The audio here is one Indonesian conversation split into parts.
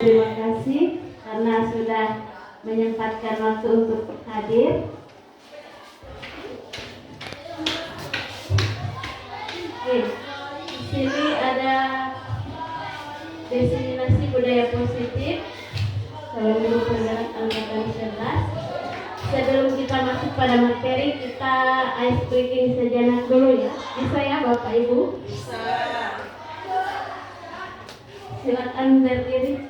terima kasih karena sudah menyempatkan waktu untuk hadir. Oke, di sini ada destinasi budaya positif calon guru penggerak angkatan 11. Sebelum kita masuk pada materi, kita ice breaking sejenak dulu ya. Bisa ya Bapak Ibu? Bisa. Silakan berdiri.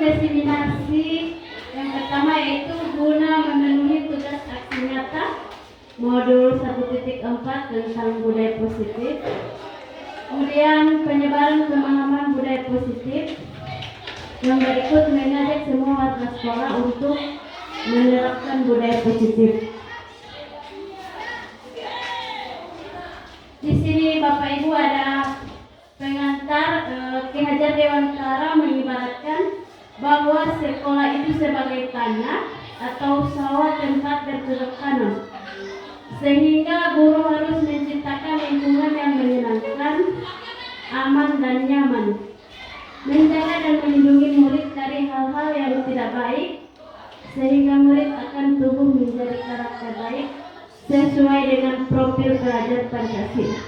Destinasi yang pertama yaitu guna memenuhi tugas aksi nyata modul 1.4 tentang budaya positif. Kemudian penyebaran pemahaman budaya positif yang berikut mengajak semua warga sekolah untuk menerapkan budaya positif. Di sini Bapak Ibu ada pengantar. Ki Hajar Dewantara mengibaratkan bahwa sekolah itu sebagai tanah atau sawah tempat bercocok tanam, sehingga guru harus menciptakan lingkungan yang menyenangkan, aman dan nyaman, menjaga dan melindungi murid dari hal-hal yang tidak baik, sehingga murid akan tumbuh menjadi karakter baik sesuai dengan profil pelajar Pancasila.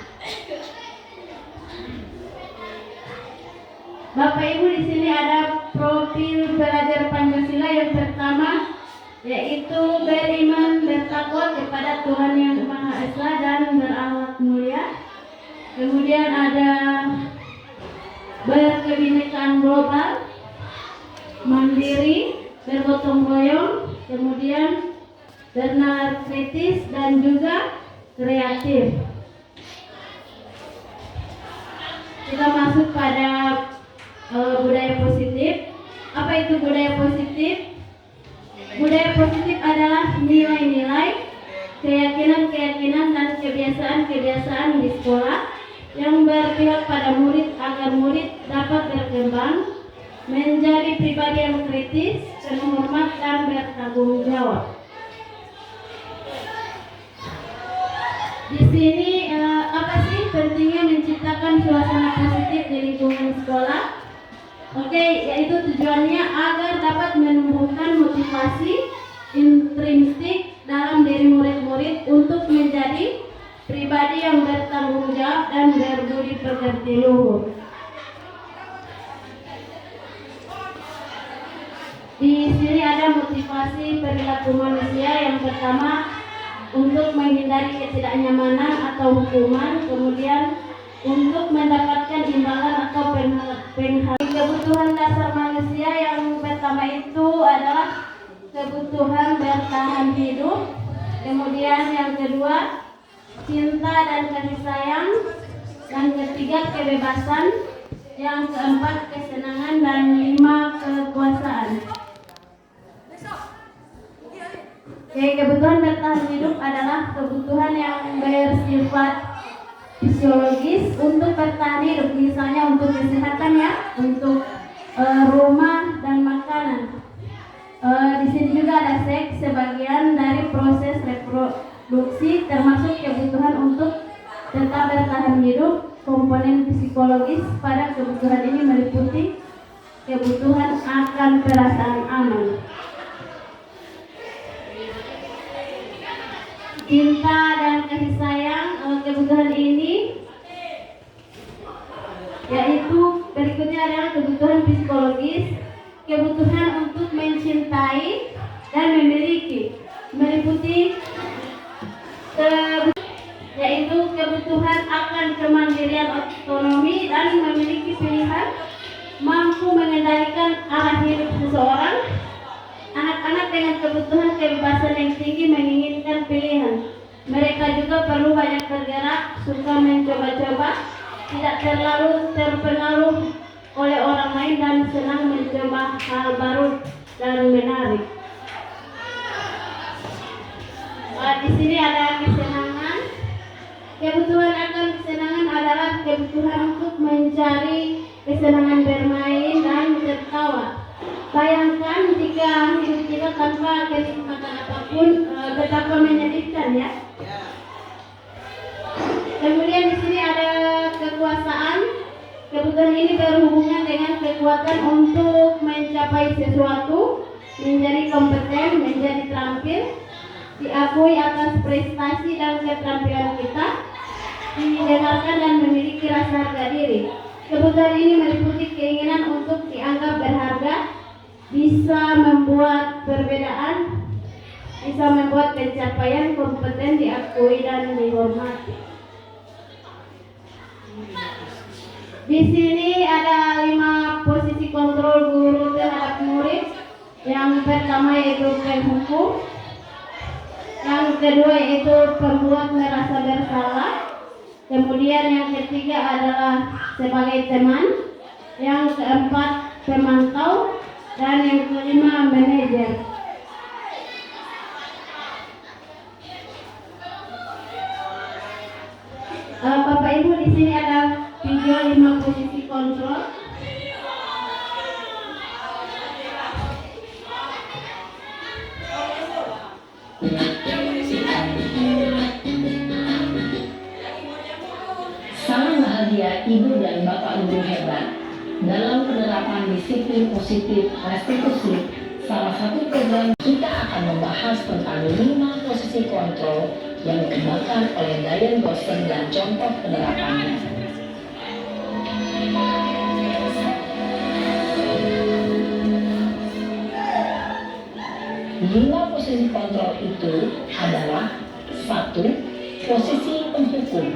Bapak Ibu, di sini ada profil pelajar Pancasila. Yang pertama yaitu beriman bertakwa kepada Tuhan Yang Maha Esa dan berakhlak mulia. Kemudian ada berkebinekaan global, mandiri, bergotong royong, kemudian bernalar kritis dan juga kreatif. Kita masuk pada budaya positif. Apa itu budaya positif? Budaya positif adalah nilai-nilai, keyakinan-keyakinan dan kebiasaan-kebiasaan di sekolah yang berpihak pada murid agar murid dapat berkembang menjadi pribadi yang kritis, terhormat dan bertanggung jawab. Di sini apa sih pentingnya menciptakan suasana positif di lingkungan sekolah? Oke, yaitu tujuannya agar dapat menumbuhkan motivasi intrinsik dalam diri murid-murid untuk menjadi pribadi yang bertanggung jawab dan berbudi pekerti luhur. Di sini ada motivasi perilaku manusia. Yang pertama, untuk menghindari ketidaknyamanan atau hukuman, kemudian untuk mendapatkan imbalan atau penghargaan. Kebutuhan dasar manusia yang pertama itu adalah kebutuhan bertahan hidup. Kemudian yang kedua, cinta dan kasih sayang. Yang ketiga, kebebasan. Yang keempat, kesenangan. Dan lima, kekuasaan. Oke, kebutuhan bertahan hidup adalah kebutuhan yang bersifat fisiologis untuk bertahan hidup, misalnya untuk kesehatan ya, untuk rumah dan makanan. Di sini juga ada seks, sebagian dari proses reproduksi, termasuk kebutuhan untuk tetap bertahan hidup. Komponen psikologis pada kebutuhan ini meliputi kebutuhan akan perasaan aman, cinta dan kasih sayang. kebutuhan ini yaitu berikutnya adalah kebutuhan psikologis, kebutuhan untuk mencintai dan memiliki, meliputi yaitu kebutuhan akan kemandirian otonomi dan memiliki pilihan, mampu mengendalikan arah hidup seseorang. Anak-anak dengan kebutuhan kebebasan yang tinggi menginginkan pilihan. Mereka juga perlu banyak bergerak, suka mencoba-coba, tidak terlalu terpengaruh oleh orang lain dan senang mencoba hal baru dan menarik. Di sini ada kesenangan. Kebutuhan akan kesenangan adalah kebutuhan untuk mencari kesenangan bermain dan tertawa. Bayangkan jika hidup kita tanpa kenikmatan apapun, betapa menyedihkan ya. Kemudian di sini ada kekuasaan. Kebutuhan ini berhubungan dengan kekuatan untuk mencapai sesuatu, menjadi kompeten, menjadi terampil, diakui atas prestasi dan keterampilan kita, didengarkan dan memiliki rasa harga diri. Kebutuhan ini meliputi keinginan untuk dianggap berharga, bisa membuat perbedaan, bisa membuat pencapaian kompeten diakui dan dihormati. Di sini ada 5 posisi kontrol guru terhadap murid. Yang pertama yaitu penghukum, yang kedua yaitu pembuat merasa bersalah, kemudian yang ketiga adalah sebagai teman, yang keempat pemantau, dan yang kelima manajer. Bapak Ibu, di sini ada video 5 posisi kontrol. Salam bahagia Ibu dan Bapak Guru hebat. Dalam penerapan disiplin positif restitusi, salah satu program kita akan membahas tentang 5 posisi kontrol yang dikembangkan oleh Diane Boston dan contoh penerapannya. 5 posisi kontrol itu adalah 1. Posisi penghukum,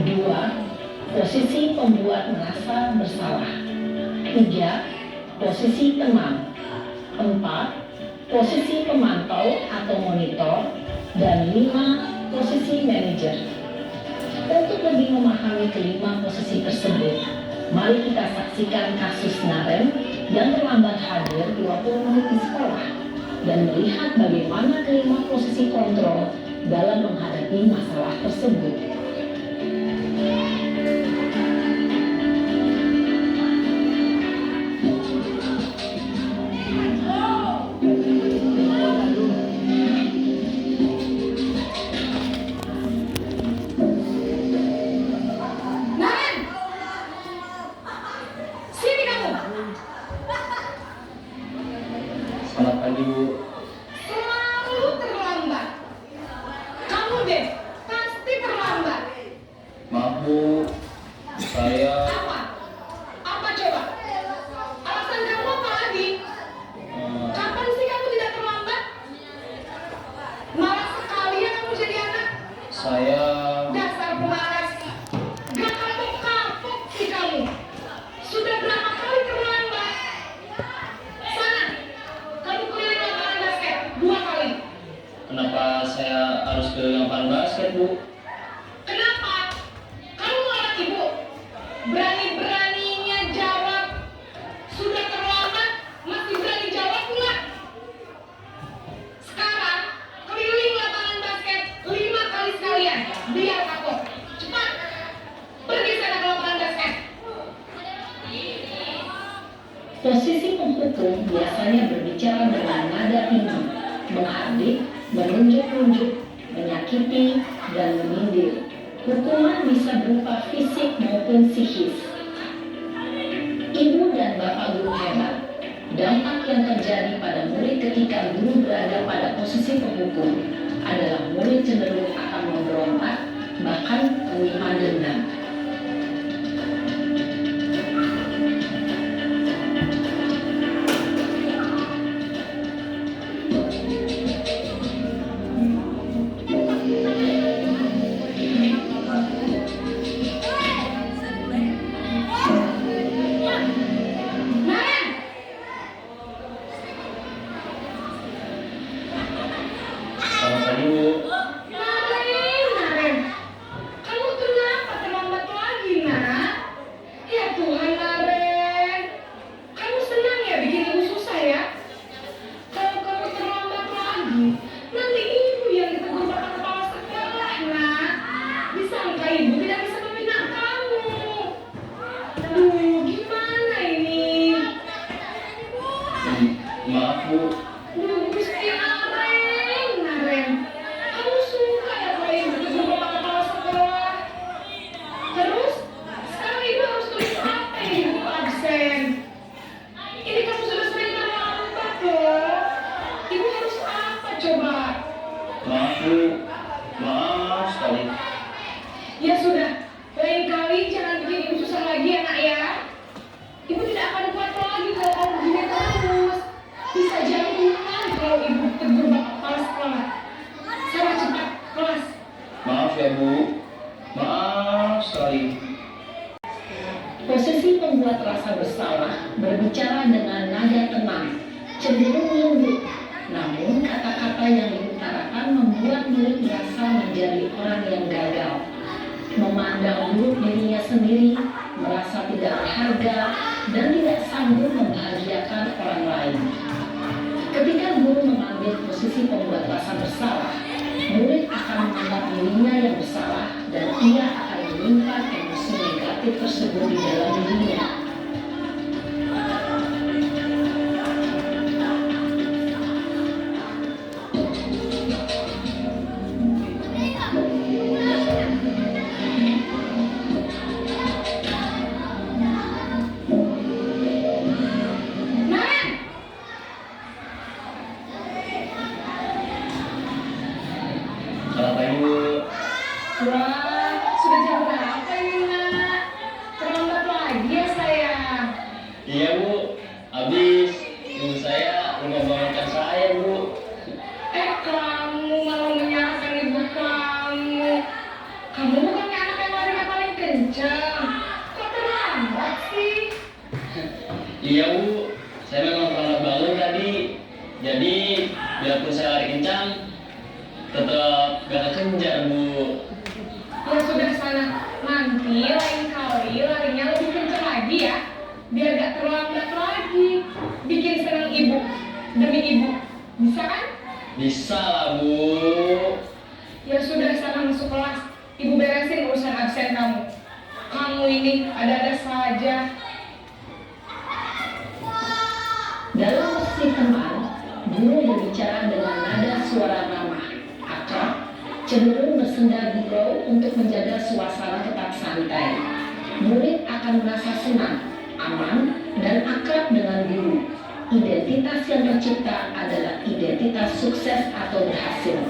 2. Posisi pembuat merasa bersalah, 3. Posisi teman, 4. Posisi pemantau atau monitor, dan 5. Posisi manajer. Untuk lebih memahami kelima posisi tersebut, mari kita saksikan kasus Naren yang terlambat hadir 20 menit di sekolah dan melihat bagaimana kelima posisi kontrol dalam menghadapi masalah tersebut. Selamat pagi, Bu. Selalu terlambat. Kamu deh, pasti terlambat. Maaf, Bu. Saya Apa? Apa coba? Alasan kamu apa lagi? Kapan sih kamu tidak terlambat? Malas sekali ya kamu jadi anak. saya Dasar pemalas. Gak kapok-kapok sih kamu. Sudah berapa kali terlambat? Sana, kamu keliling lapangan basket 2 kali. kenapa saya harus ke lapangan basket, Bu? Kenapa? Kamu malah ibu. Berani-beraninya jawab. Sudah terlambat, masih berani jawab nggak? Sekarang, keliling lapangan basket 5 kali sekalian. Biar kapok. Cepat. Pergi sana ke lapangan basket. Posisi penghukum biasanya berbicara dengan nada tinggi, menghardik, menunjuk-nunjuk, menyakiti, dan menyindir. Hukuman bisa berupa fisik maupun psikis. Ibu dan Bapak Guru hebat, dampak yang terjadi pada murid ketika guru berada pada posisi penghukum adalah murid cenderung akan memberontak, bahkan menyimpan dendam. Selamat pagi Bu. Naren, kamu kenapa terlambat lagi, nak? Ya Tuhan, Naren. Kamu senang ya bikin ibu susah ya? Kalau kamu terlambat lagi, nanti ibu yang ditegur bakal kepala sekolah, nak. Disangka ibu tidak bisa membina kamu. Aduh, gimana ini? Maaf Bu. Duh, Gusti Naren. Kamu suka ya kalau ibu ditegur bapak kepala sekolah? Terus, sekarang ibu harus tulis apa ini di buku absen? Ini kamu sudah sering terlambat loh. Ibu harus apa coba? Maaf Bu. Maaf sekali. Ya sudah, lain kali jangan bikin ibu susah lagi ya nak ya. Ibu tidak akan kuat lagi kalau kamu begini terus. Bisa jantungan kalau ibu tegur bapak kepala sekolah. Sana cepat kelas. Maaf ya Bu. Maaf sekali. Posisi pembuat rasa bersalah berbicara dengan nada tenang, cenderung lembut. Namun kata-kata yang diutarakan membuat murid merasa menjadi orang yang gagal, memandang buruk dirinya sendiri, merasa tidak berharga, dan tidak sanggup membahagiakan orang lain. Ketika guru mengambil posisi pembuat rasa bersalah, murid akan menganggap dirinya yang bersalah dan ia akan menyimpan emosi negatif tersebut di dalam dirinya. Naren, Selamat pagi Bu. wah, sudah jam berapa ini nak? Terlambat lagi ya sayang. Iya Bu. Habis ibu saya lupa bangunkan saya Bu. Kamu malah menyalahkan ibu kamu. Kamu bukannya anak yang larinya paling kencang. Kok terlambat sih? Iya Bu. Saya memang terlambat bangun tadi. Jadi biarpun saya lari kencang, tetap gak kekejar Bu. Ya sudah sana, nanti lain kali larinya lebih kencang lagi ya. Biar gak terlambat lagi. Bikin senang ibu, demi ibu. Bisa kan? Bisa lah Bu. Ya sudah sana masuk kelas. Ibu beresin urusan absen kamu. Kamu ini ada-ada saja. Dalam posisi teman, guru berbicara dengan nada suara ramah, akrab, cenderung bersenda gurau untuk menjaga suasana tetap santai. Murid akan merasa senang, aman, dan akrab dengan guru. Identitas yang tercipta adalah identitas sukses atau berhasil.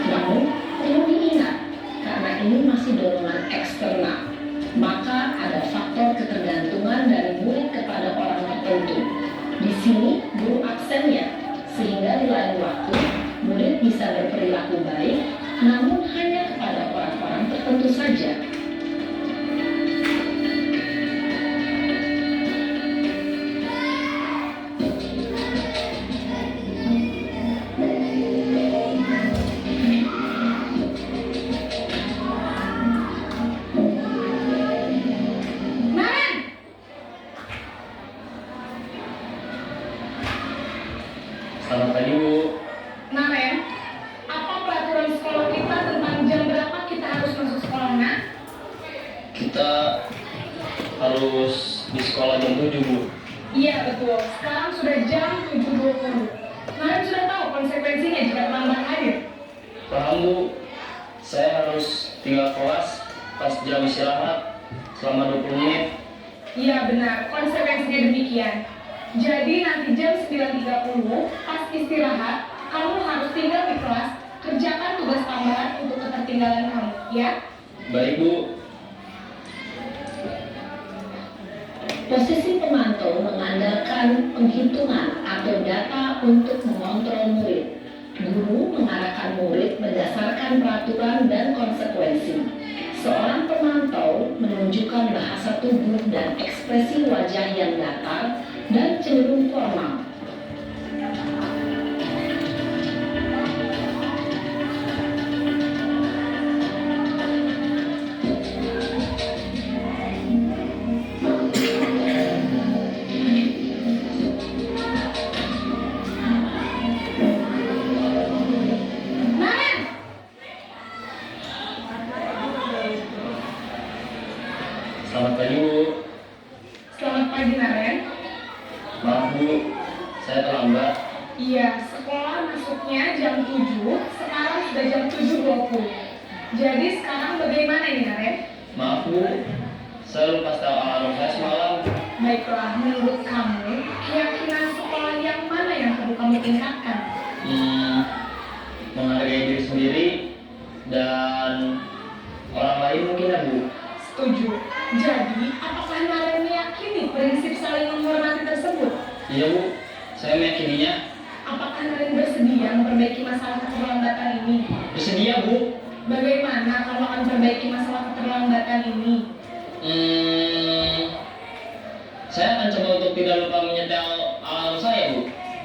Namun, perlu diingat, karena ini masih dorongan eksternal, maka ada faktor ketergantungan dari murid kepada orang tertentu. Di sini, guru absennya, sehingga di lain waktu, murid bisa berperilaku baik, namun hanya kepada orang-orang tertentu saja. Naren! Selamat pagi Bu. Naren, apa peraturan sekolah kita tentang jam berapa kita harus masuk sekolah, nak? Kita harus di sekolah jam 7 Bu. Iya betul, sekarang sudah jam 7.20. Naren sudah tahu konsekuensinya jika terlambat hadir. Paham Bu. Saya harus tinggal kelas pas jam istirahat selama 20 menit. Iya benar, konsekuensinya demikian. Jadi nanti jam 9.30 pas istirahat, kamu harus tinggal di kelas, kerjakan tugas tambahan untuk ketertiban ketinggalan kamu, ya? Baik Bu. Posisi pemantau mengandalkan penghitungan atau data untuk mengontrol murid. Guru mengarahkan murid berdasarkan peraturan dan konsekuensi. Seorang pemantau menunjukkan bahasa tubuh dan ekspresi wajah yang datar dan cenderung formal. Naren! Selamat pagi Bu. Selamat pagi, Naren. Maaf Bu, saya terlambat. Iya, sekolah masuknya jam 7, sekarang sudah jam 7.20. Jadi sekarang bagaimana ini, Naren? Maaf Bu, saya lupa setel alarm saya semalam. Baiklah, menurut kamu, keyakinan sekolah yang mana yang perlu kamu tingkatkan? Menghargai diri sendiri dan orang lain mungkin ya Bu. Setuju. Jadi, apakah Naren meyakini prinsip saling menghormati tersebut? Iya Bu, saya meyakininya. Apakah Naren bersedia memperbaiki masalah keterlambatan ini? Bersedia Bu. Bagaimana kamu akan memperbaiki masalah keterlambatan ini? Saya akan coba untuk tidak lupa menyetel alarm saya Bu.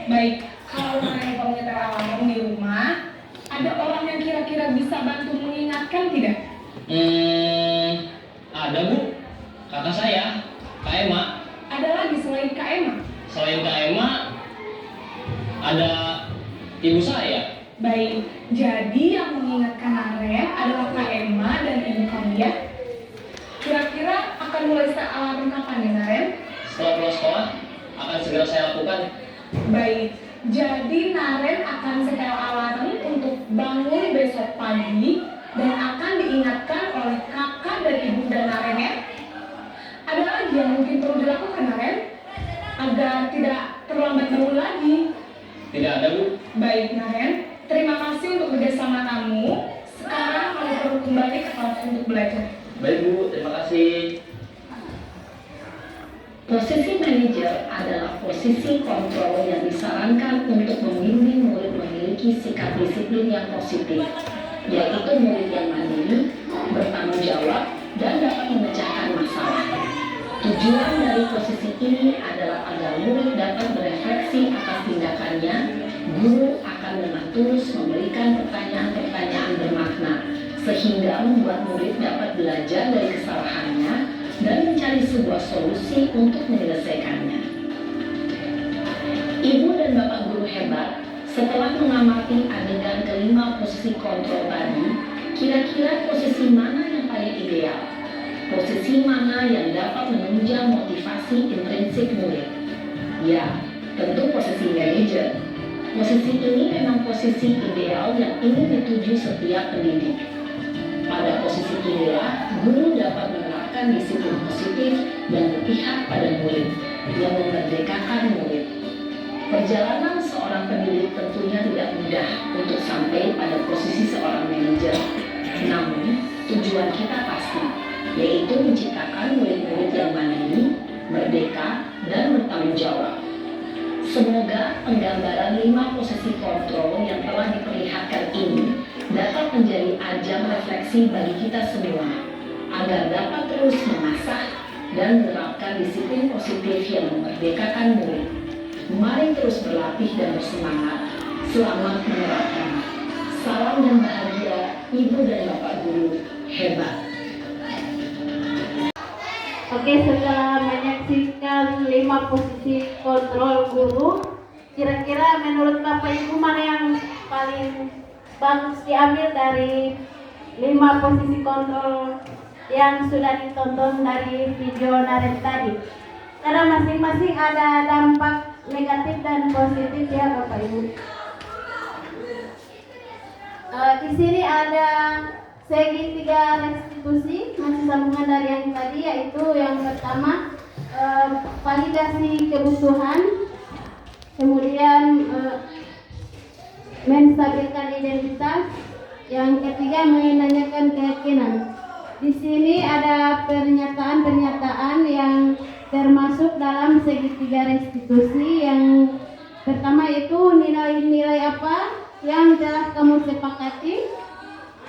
Baik, kalau Naren lupa menyetel alarm di rumah, ada orang yang kira-kira bisa bantu mengingatkan tidak? Ada Bu, kakak saya, Kak Emma. Ada lagi selain Kak Emma? Selain Kak Emma, ada ibu saya. Baik, jadi yang mengingatkan Naren adalah Kak Emma dan ibu kamu ya? Kira-kira akan mulai set alarm kapan ya, Naren? Setelah pulang sekolah, akan segera saya lakukan. Baik, jadi Naren akan setel alarm untuk bangun besok pagi dan akan diingatkan oleh kakak dan ibu dan Naren ya. Ada lagi yang mungkin perlu dilakukan, Naren? Agar tidak terlambat bangun lagi. Tidak ada Bu. Baik, Naren. Terima kasih untuk kerjasama kamu. Sekarang kamu perlu kembali ke kelas untuk belajar. Baik Bu, terima kasih. Posisi manajer adalah posisi kontrol yang disarankan untuk membimbing murid memiliki sikap disiplin yang positif, yaitu murid yang mandiri, bertanggung jawab, dan dapat memecahkan masalah. Tujuan dari posisi ini adalah agar murid dapat berefleksi atas tindakannya. Guru akan dengan tulus memberikan pertanyaan-pertanyaan bermakna, sehingga membuat murid dapat belajar dari kesalahannya dan mencari sebuah solusi untuk menyelesaikannya. Ibu dan bapak guru hebat, setelah mengamati adegan kelima posisi kontrol tadi, kira-kira posisi mana yang paling ideal? Posisi mana yang dapat menunjang motivasi intrinsik murid? Ya, tentu posisi manajer. Posisi ini memang posisi ideal yang ingin dituju setiap pendidik. Pada posisi inilah, guru dapat menerapkan disiplin positif dan berpihak pada murid, yang memerdekakan murid. Perjalanan seorang pendidik tentunya tidak mudah untuk sampai pada posisi seorang manajer. Namun, tujuan kita pasti, yaitu menciptakan murid-murid yang mandiri, merdeka, dan bertanggung jawab. Semoga penggambaran 5 posisi kontrol yang telah diperlihatkan ini dapat menjadi ajang refleksi bagi kita semua, agar dapat terus mengasah dan menerapkan disiplin positif yang memerdekakan murid. Mari terus berlatih dan bersemangat. Selamat menerapkan. Salam dan bahagia, Ibu dan Bapak Guru hebat. Oke, setelah menyaksikan 5 posisi kontrol guru, kira-kira menurut Bapak Ibu mana yang paling bagus diambil dari 5 posisi kontrol yang sudah ditonton dari video Naren tadi? Karena masing-masing ada dampak negatif dan positif ya Bapak Ibu. Di sini ada segitiga restitusi, masih sambungan dari yang tadi, yaitu yang pertama validasi kebutuhan, kemudian menstabilkan identitas, Yang ketiga menanyakan keyakinan. Di sini ada pernyataan-pernyataan yang termasuk dalam segitiga restitusi. Yang pertama itu nilai-nilai apa yang telah kamu sepakati.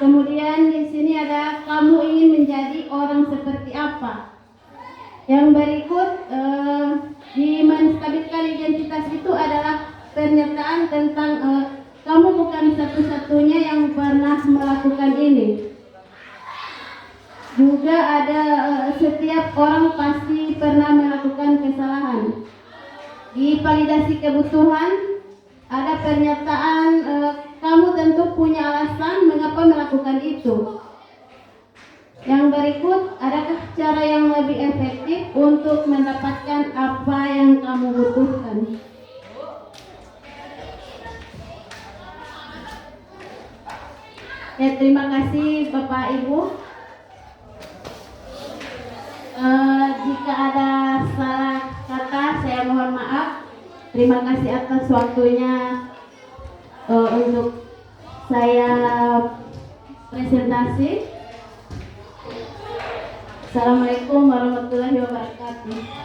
Kemudian di sini ada kamu ingin menjadi orang seperti apa. Yang berikut di menstabilkan identitas itu adalah pernyataan tentang kamu bukan satu-satunya yang pernah melakukan ini. Juga ada setiap orang pasti pernah melakukan kesalahan. Di validasi kebutuhan ada pernyataan kamu tentu punya alasan mengapa melakukan itu. Yang berikut, adakah cara yang lebih efektif untuk mendapatkan apa yang kamu butuhkan? Ya, terima kasih Bapak Ibu. Jika ada salah kata, saya mohon maaf. Terima kasih atas waktunya untuk saya presentasi. Assalamualaikum warahmatullahi wabarakatuh.